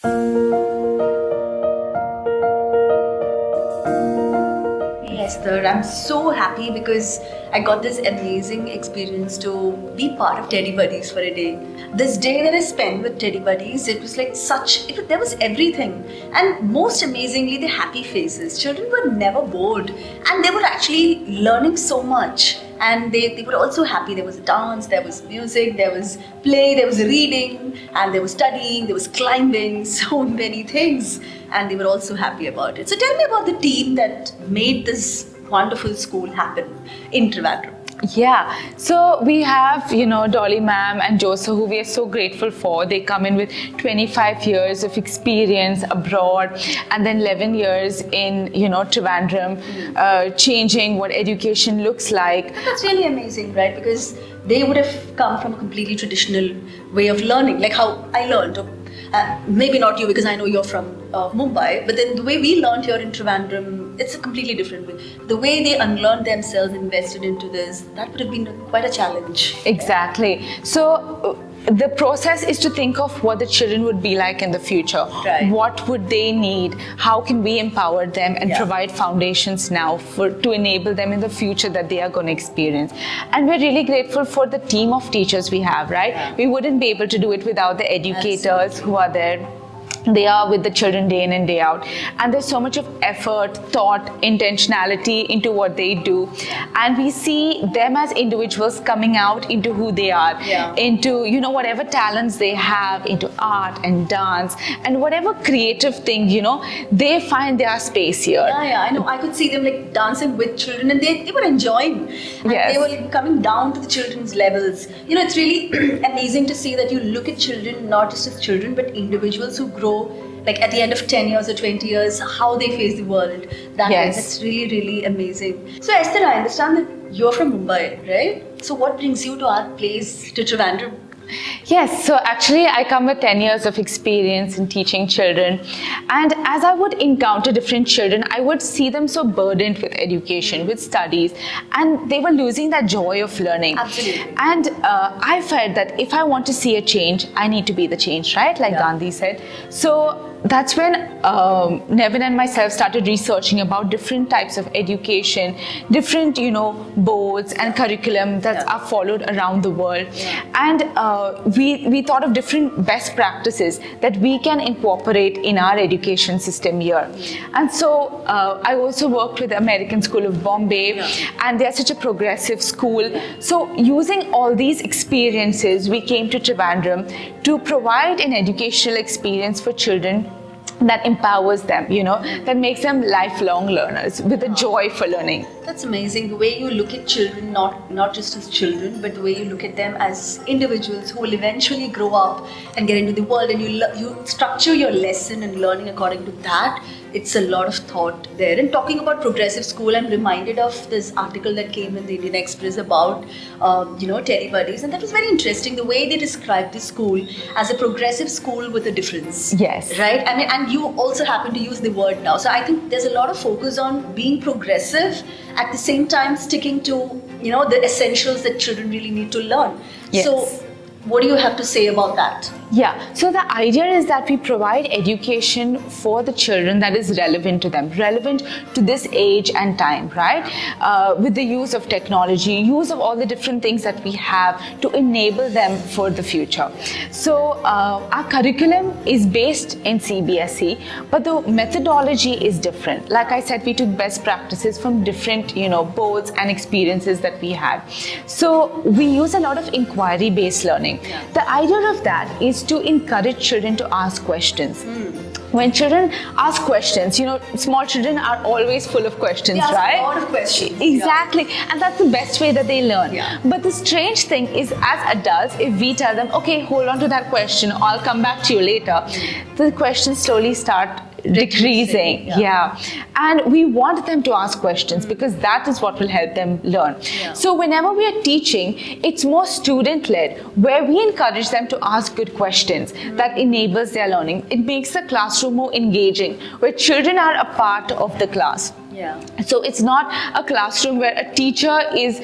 Esther, I'm so happy because I got this amazing experience to be part of Teddy Buddies for a day. This day that I spent with Teddy Buddies, it was like there was everything. And most amazingly, the happy faces. Children were never bored and they were actually learning so much. And they were also happy. There was dance, there was music, there was play, there was reading, and there was studying, there was climbing, so many things. And they were also happy about it. So tell me about the team that made this wonderful school happen in Trivandrum. Yeah, so we have, Dolly ma'am and Joseph, who we are so grateful for. They come in with 25 years of experience abroad and then 11 years in, Trivandrum, changing what education looks like. That's really amazing, right? Because they would have come from a completely traditional way of learning, like how I learned. Maybe not you, because I know you're from Mumbai, but then the way we learned here in Trivandrum, it's a completely different way. The way they unlearned themselves, invested into this, that would have been quite a challenge. Exactly. So the process is to think of what the children would be like in the future. Right. What would they need? How can we empower them and provide foundations now to enable them in the future that they are going to experience? And we're really grateful for the team of teachers we have, right? Yeah. We wouldn't be able to do it without the educators who are there. They are with the children day in and day out, and there's so much of effort, thought, intentionality into what they do, and we see them as individuals coming out into who they are, into whatever talents they have, into art and dance and whatever creative thing they find their space here. I know. I could see them like dancing with children, and they were enjoying, and they were coming down to the children's levels. It's really amazing to see that you look at children not just as children but individuals who grow like at the end of 10 years or 20 years, how they face the world. That's really, really amazing. So Esther, I understand that you're from Mumbai, right? So what brings you to our place, to Trivandrum? Yes, so actually I come with 10 years of experience in teaching children, and as I would encounter different children, I would see them so burdened with education, with studies, and they were losing that joy of learning. Absolutely. And I felt that if I want to see a change, I need to be the change, right? Like Gandhi said. So that's when Nevin and myself started researching about different types of education, different, boards and curriculum that are followed around the world. And we thought of different best practices that we can incorporate in our education system here. And so I also worked with the American School of Bombay, and they are such a progressive school. So using all these experiences, we came to Trivandrum to provide an educational experience for children that empowers them, that makes them lifelong learners with a joy for learning. That's amazing. The way you look at children, not just as children, but the way you look at them as individuals who will eventually grow up and get into the world, and you structure your lesson and learning according to that. It's a lot of thought there. And talking about progressive school, I'm reminded of this article that came in the Indian Express about, Teddy Buddies, and that was very interesting. The way they described the school as a progressive school with a difference. Yes. Right. I mean, and you also happen to use the word now. So I think there's a lot of focus on being progressive, at the same time sticking to the essentials that children really need to learn. Yes. So what do you have to say about that? Yeah, so the idea is that we provide education for the children that is relevant to them, relevant to this age and time, right? With the use of technology, use of all the different things that we have to enable them for the future. So our curriculum is based in CBSE, but the methodology is different. Like I said, we took best practices from different, boards and experiences that we had. So we use a lot of inquiry-based learning. The idea of that is to encourage children to ask questions. When children ask questions, small children are always full of questions, they ask right? A lot of questions. Exactly. And that's the best way that they learn. But the strange thing is, as adults, if we tell them, okay, hold on to that question, I'll come back to you later, the questions slowly start decreasing. And we want them to ask questions because that is what will help them learn. So whenever we are teaching, it's more student-led, where we encourage them to ask good questions that enables their learning. It makes the classroom more engaging, where children are a part of the class. Yeah. So it's not a classroom where a teacher is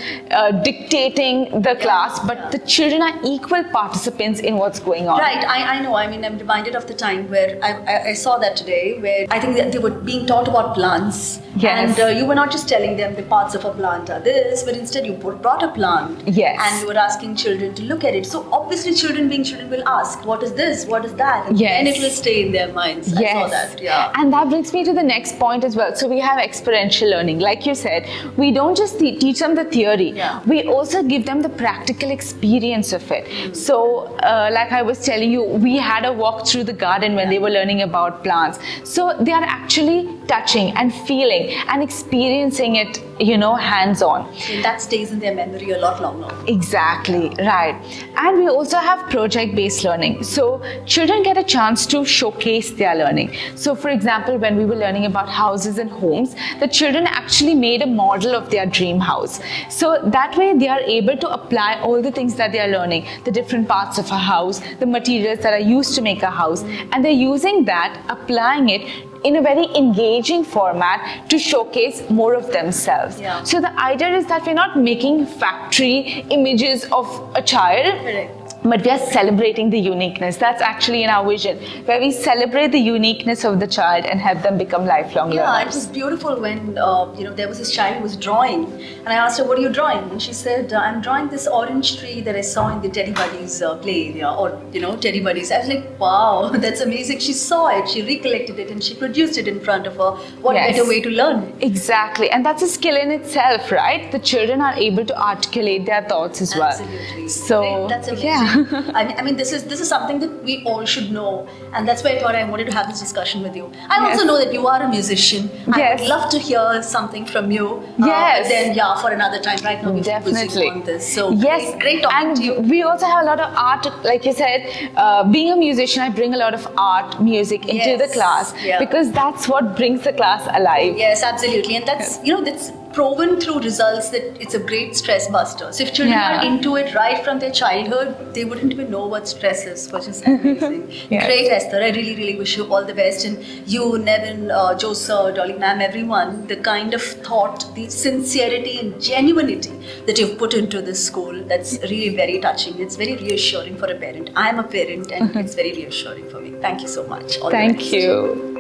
dictating the class, but the children are equal participants in what's going on. Right, I know. I mean, I'm reminded of the time where I saw that today, where I think that they were being taught about plants. Yes. And you were not just telling them the parts of a plant are this, but instead you brought a plant. Yes. And you were asking children to look at it. So obviously children being children will ask, what is this? What is that? And Yes. then it will stay in their minds. Yes. I saw that, yeah. And that brings me to the next point as well. So we have experiential learning. Like you said, we don't just teach them the theory. Yeah. We also give them the practical experience of it. So like I was telling you, we had a walk through the garden when they were learning about plants. So they are actually touching and feeling and experiencing it, hands-on. And that stays in their memory a lot longer. Exactly, right. And we also have project-based learning. So children get a chance to showcase their learning. So for example, when we were learning about houses and homes, the children actually made a model of their dream house. So that way they are able to apply all the things that they are learning, the different parts of a house, the materials that are used to make a house, and they're using that, applying it in a very engaging format to showcase more of themselves. Yeah. So the idea is that we're not making factory images of a child, Correct. but we are celebrating the uniqueness. That's actually in our vision, where we celebrate the uniqueness of the child and help them become lifelong Yeah, it learners. was beautiful when there was this child who was drawing, and I asked her, "What are you drawing?" And she said, "I'm drawing this orange tree that I saw in the Teddy Buddies play area, or Teddy Buddies." I was like, "Wow, that's amazing!" She saw it, she recollected it, and she produced it in front of her. What Yes. better way to learn? Exactly, and that's a skill in itself, right? The children are able to articulate their thoughts as well. Absolutely. So Great, that's amazing. yeah. I mean, this is something that we all should know, and that's why I thought I wanted to have this discussion with you. I Yes. also know that you are a musician. I Yes. would love to hear something from you. Yes. But then, yeah, for another time. Right now, we're Definitely. focusing on this. So yes, great talking and to you. we also have a lot of art, like you said. Being a musician, I bring a lot of art, music into Yes. the class Yeah. because that's what brings the class alive. Yes, absolutely, and that's that's proven through results that it's a great stress buster. So if children Yeah. are into it right from their childhood, they wouldn't even know what stress is, which is amazing. Yes. Great, Esther. I really, really wish you all the best. And you, Nevin, Joe Sir, Dolly Ma'am, everyone, the kind of thought, the sincerity and genuinity that you've put into this school, that's really very touching. It's very reassuring for a parent. I am a parent and it's very reassuring for me. Thank you so much. All the Thank best. you.